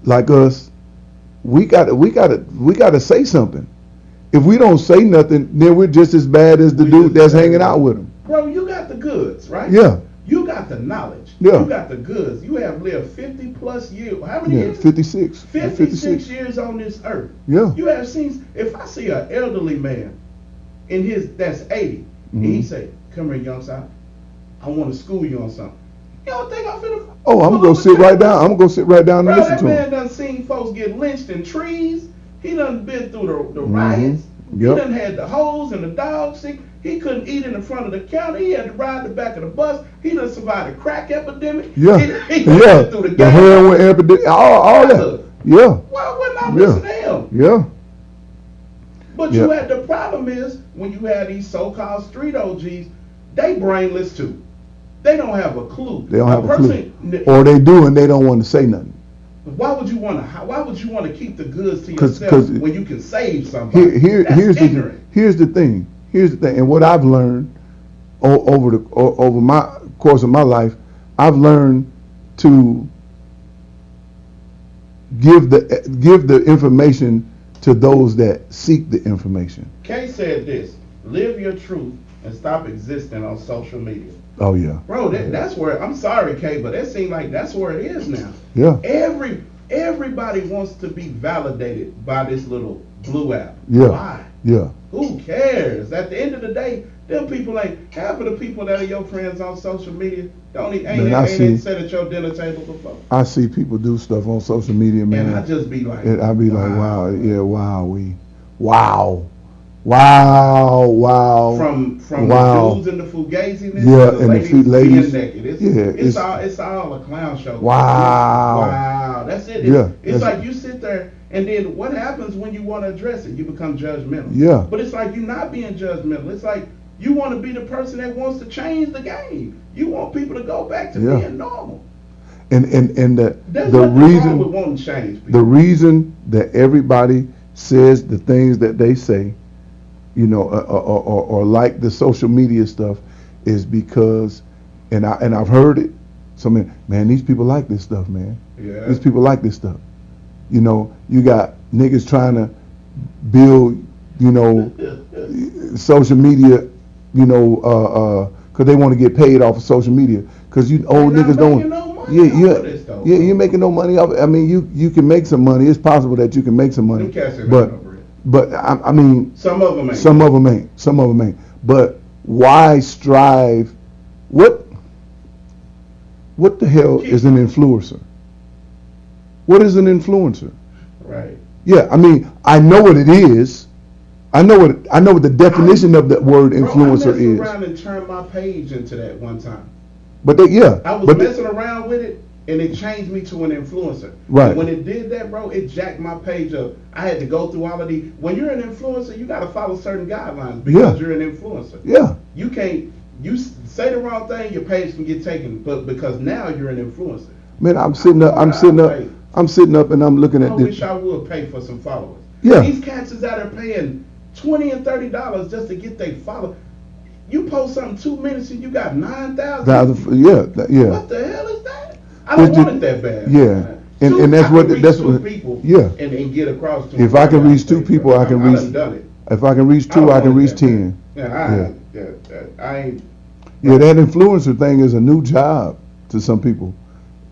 like us, we gotta say something. If we don't say nothing, then we're just as bad as the dude that's hanging out with them. Bro, you got the goods, right? Yeah. You got the knowledge. Yeah. You got the goods. You have lived 50 plus years. How many years? 56. 56 years on this earth. Yeah. You have seen. If I see an elderly man, that's 80, and he say, "Come here, young son. I want to school you on something." You don't think I'm finna? Oh, I'm gonna sit right down. I'm gonna sit right down and listen to him. That man done seen folks get lynched in trees. He done been through the riots. Yep. He done had the hoes and the dogs. He couldn't eat in the front of the county. He had to ride the back of the bus. He done survived a crack epidemic. Yeah. He went through the heroin epidemic. All that. Yeah. Why wouldn't I listen to him? Yeah. But you had the problem is when you had these so-called street OGs, they brainless too. They don't have a clue. They don't have a clue. Or they do and they don't want to say nothing. Why would you want to keep the goods to yourself when you can save somebody? Here's the thing. And what I've learned over my course of my life, I've learned to give the information to those that seek the information. Kay said this: live your truth and stop existing on social media. Oh yeah. Bro, that's where, I'm sorry, Kay, but it seems like that's where it is now. Yeah. Everybody wants to be validated by this little blue app. Yeah. Why? Yeah. Who cares? At the end of the day, them people ain't, half of the people that are your friends on social media ain't sat at your dinner table before. I see people do stuff on social media, man. And I just be like, I be like, wow, yeah, wow. From wow. the dudes in the fugaziness, yeah, to the and the ladies being naked. It's all a clown show. Wow. Wow. That's it. It's like you sit there, and then what happens when you want to address it? You become judgmental. Yeah. But it's like you're not being judgmental. It's like you want to be the person that wants to change the game. You want people to go back to being normal. And the reason with wanting to change people. The reason that everybody says the things that they say, you know, or like the social media stuff, is because, and I've heard it. So man, these people like this stuff, man. Yeah. These people like this stuff. You know, you got niggas trying to build, you know, social media, you know, because they want to get paid off of social media. Because old niggas don't. You're making no money off it. I mean, you can make some money. It's possible that you can make some money. But I mean, some of them ain't. But why strive? What the hell is an influencer? What is an influencer? Right. Yeah, I mean, I know what it is. I know what the definition of the word influencer is. I messed around and turned my page into that one time. But I was messing around with it, and it changed me to an influencer. Right. And when it did that, bro, it jacked my page up. I had to go through all of these. When you're an influencer, you got to follow certain guidelines because you're an influencer. Yeah. You can't. You say the wrong thing, your page can get taken. But because now you're an influencer. Man, I'm sitting up, and I'm looking at this. I wish I would pay for some followers. Yeah. These cats is out there paying $20 and $30 just to get their followers. You post something 2 minutes and you got 9,000. Yeah. What the hell is that? I don't want it that bad. Yeah. And that's what people. Yeah. And get across to. If I can reach 2 people, I can reach. Done it. If I can reach 2, I can reach 10. I ain't. Yeah, that influencer thing is a new job to some people,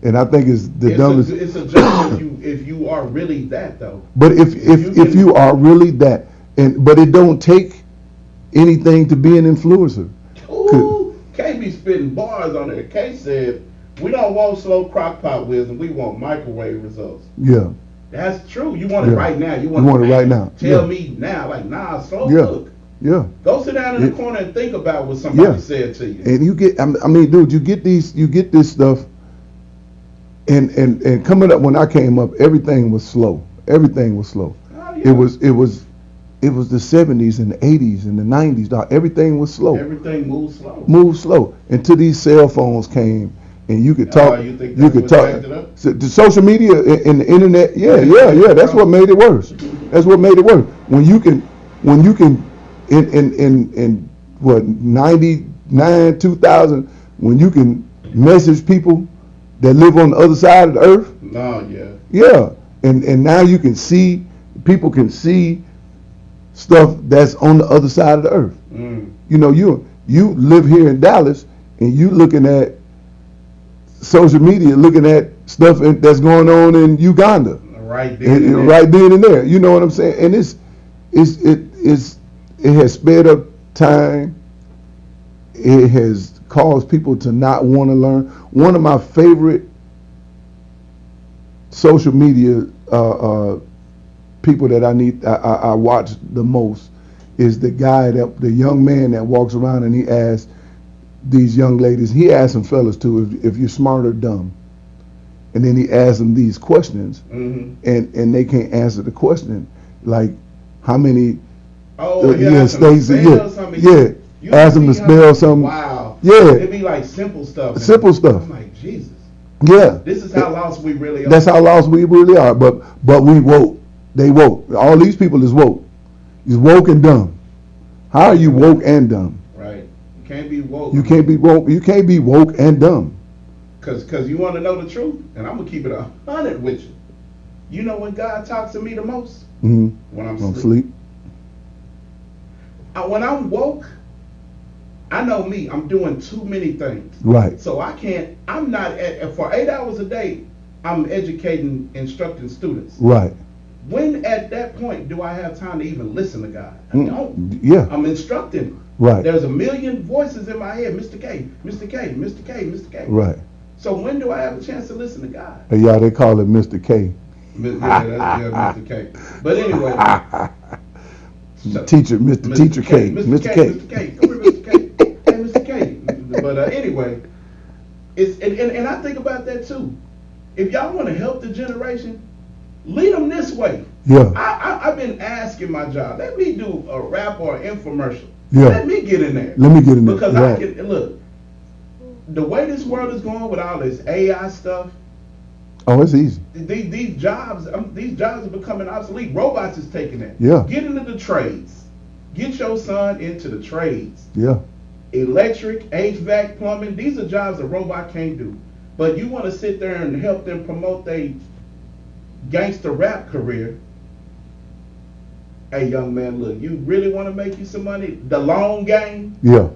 and I think it's the dumbest. It's a job if you are really that though. But if you are really that, but it don't take anything to be an influencer. Ooh, K be spitting bars on it. K said, "We don't want slow crock pot wisdom. We want microwave results." Yeah, that's true. You want it right now. You want it right now. Tell me now, like slow cook. Yeah. Go sit down in the corner and think about what somebody said to you. And you get, I mean, dude, you get this stuff. And coming up when I came up, everything was slow. Everything was slow. Oh, yeah. It was the 70s and the 80s and the 90s. Dog. Everything was slow. Everything moved slow. Moved slow until these cell phones came, and you could talk. You could talk. So the social media and the internet. Yeah. That's what made it worse. That's what made it worse. When you can, in what 99, 2000, when you can message people that live on the other side of the earth. Yeah, and now you can see, people can see stuff that's on the other side of the earth. You know, you live here in Dallas, and you looking at social media, looking at stuff that's going on in Uganda. Right then and there. You know what I'm saying? And it has sped up time. It has caused people to not want to learn. One of my favorite social media people that I watch the most is the young man that walks around and he asks these young ladies, he asks some fellas too, if you're smart or dumb. And then he asks them these questions, and they can't answer the question, like how many states. Ask them to spell something. Wow. Yeah. It'd be like simple stuff. I'm like, Jesus. Yeah. This is how lost we really are. That's how lost we really are. But we woke. They woke. All these people is woke. Is woke and dumb. How are you woke and dumb? Right. You can't be woke. You can't be woke. You can't be woke and dumb. Cause you want to know the truth, and I'm gonna keep it 100 with you. You know when God talks to me the most? Mm-hmm. When I'm On asleep. sleep. When I'm woke, I know me, I'm doing too many things. Right. So I'm not, for 8 hours a day, I'm educating, instructing students. Right. When at that point do I have time to even listen to God? I don't. Yeah. I'm instructing. Right. There's a million voices in my head. Mr. K, Mr. K, Mr. K, Mr. K. Right. So when do I have a chance to listen to God? Yeah, they call it Mr. K. Yeah, Mr. K. But anyway. Teacher, Mr. Teacher K. Mr. K. Mr. K. Come here, Mr. K. Hey, Mr. K. But anyway, it's and I think about that too. If y'all want to help the generation, lead them this way. Yeah. I've been asking my job, let me do a rap or an infomercial. Yeah. Let me get in there. Let me get in there. Because Right. I can, look, the way this world is going with all this AI stuff, Oh, it's easy. these jobs are becoming obsolete. Robots is taking that. Yeah. Get into the trades. Get your son into the trades. Yeah. Electric, HVAC, plumbing, these are jobs a robot can't do. But you want to sit there and help them promote their gangster rap career. Hey, young man, look, you really want to make you some money, the long game, Yeah.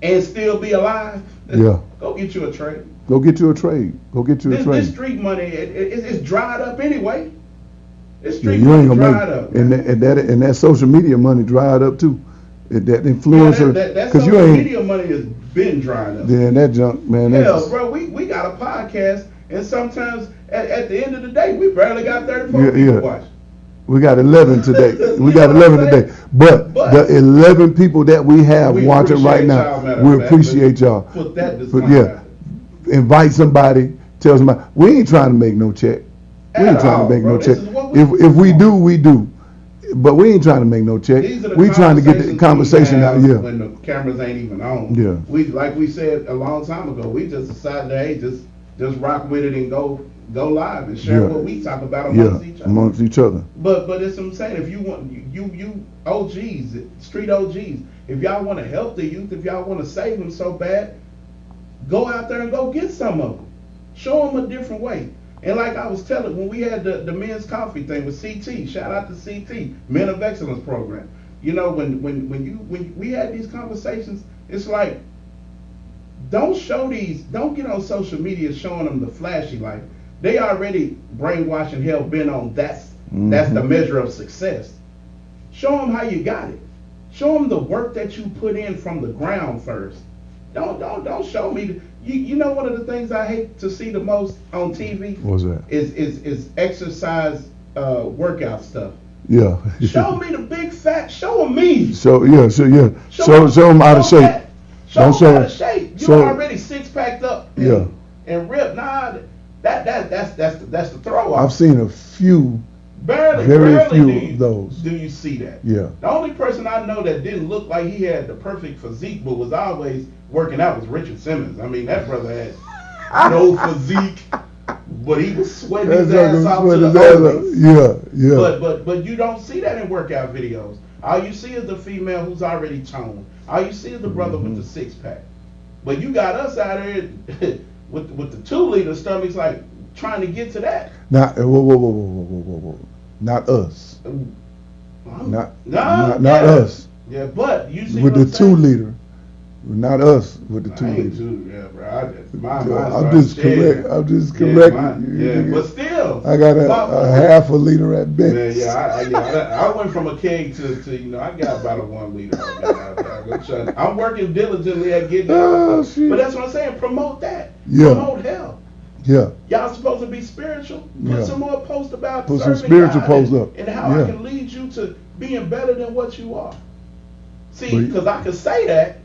and still be alive? Yeah. Go get you a trade. Go get you a trade. Go get you a This trade. street money, it's dried up anyway. This Yeah, street you ain't money gonna dried make up. and that social media money dried up too. That influencer, that because you social ain't. media money has been dried up. Yeah, that junk, man. Hell, That's, bro, we got a podcast, and sometimes at the end of the day, we barely got 34 Yeah, people yeah. watching. we got 11 today. We You got know what 11 I'm today. saying? But But- the 11 people that we have We watching right appreciate now, y'all, matter we of fact. appreciate y'all. Put that But disclaimer yeah, out there. invite somebody. Tell somebody we ain't trying to make no check. We ain't At trying all, to make bro. no This check. is what we- If we do, we do. But we ain't trying to make no check. These are the We trying to get the conversations conversation we out. have Yeah. when the cameras ain't even on. Yeah. We, like we said a long time ago, we just decided, hey, just rock with it and go live and share Yeah. what we talk about Yeah. amongst each other. Amongst each other. But it's what I'm saying, if you want, you OGs, street OGs, if y'all want to help the youth, if y'all want to save them so bad, go out there and go get some of them. Show them a different way. And like I was telling, when we had the men's coffee thing with CT, shout out to CT, Men of Excellence program. You know, when we had these conversations, it's like, don't get on social media showing them the flashy life. They already brainwashed and hell bent on that's the measure of success. Show them how you got it. Show them the work that you put in from the ground first. Don't show me. You know, one of the things I hate to see the most on TV What's that? is exercise workout stuff. Yeah. Show me the big fat. Show them me. So yeah. Show them out of shape. That. Show Don't them out of shape. You so- already six packed up. And, Yeah. And ripped. Nah, that's the throw off. I've seen a few. Barely Very few do you, of those. Do you see that? Yeah. The only person I know that didn't look like he had the perfect physique, but was always working out, was Richard Simmons. I mean, that brother had no physique, but he was sweating his ass off to the Olympics. Yeah. But you don't see that in workout videos. All you see is the female who's already toned. All you see is the brother with the six pack. But you got us out here with the 2-liter stomachs, like trying to get to that. Not whoa. Not us. Not us. Yeah, but you see With what the I'm saying? 2-liter. Not us with the I 2 ain't liter. too, yeah, bro. I'm just correcting. Yeah, but still. I got a half a liter at best. I went from a keg to I got about a 1 liter. I'm working diligently at getting Oh, it. shit. But that's what I'm saying. Promote that. Yeah. Promote health. Yeah. Y'all supposed to be spiritual. Put Yeah. some more posts about Put some serving spiritual God posts and, up. and how Yeah. I can lead you to being better than what you are. See, But- because I can say that,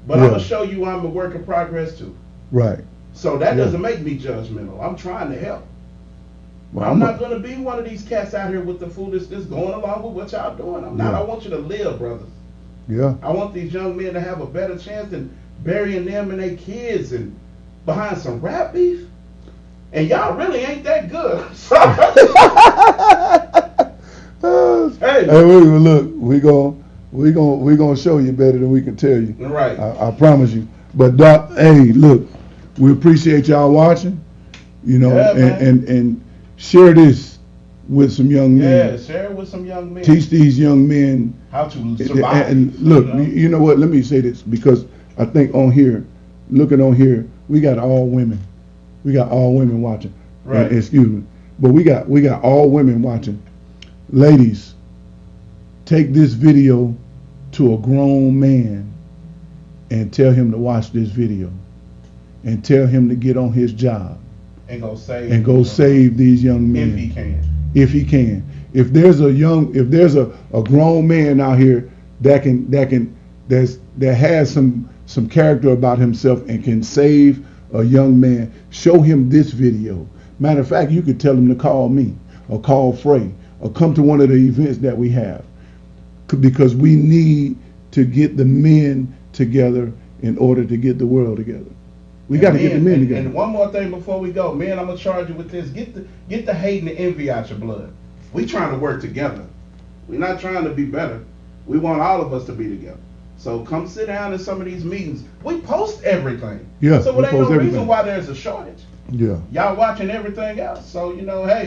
but Yeah. I'm gonna show you I'm a work in progress too. Right. So that Yeah. doesn't make me judgmental. I'm trying to help. Well, I'm not gonna be one of these cats out here with the foolishness going along with what y'all doing. I'm not. Yeah. I want you to live, brothers. Yeah. I want these young men to have a better chance than burying them and their kids and behind some rap beef. And y'all really ain't that good. Hey. Look, we gonna show you better than we can tell you. Right. I promise you. But Doc, hey, look, we appreciate y'all watching. You know, Yeah, man. and share this with some young men. Yeah, share it with some young men. Teach these young men how to survive. And look, you know what? Let me say this, because I think on here, looking on here, we got all women. We got all women watching. Right. Excuse me, but we got all women watching. Ladies, take this video to a grown man and tell him to watch this video, and tell him to get on his job and go save these young men if he can. If he can. If there's a grown man out here that has some character about himself and can save a young man, show him this video. Matter of fact, you could tell him to call me or call Fre or come to one of the events that we have, because we need to get the men together in order to get the world together. We got to get the men together. And one more thing before we go, man, I'm gonna charge you with this. Get the hate and the envy out your blood. We trying to work together. We're not trying to be better. We want all of us to be together. So come sit down in some of these meetings. We post everything. Yeah. So it ain't no reason why there's a shortage. Yeah. Y'all watching everything else. So hey.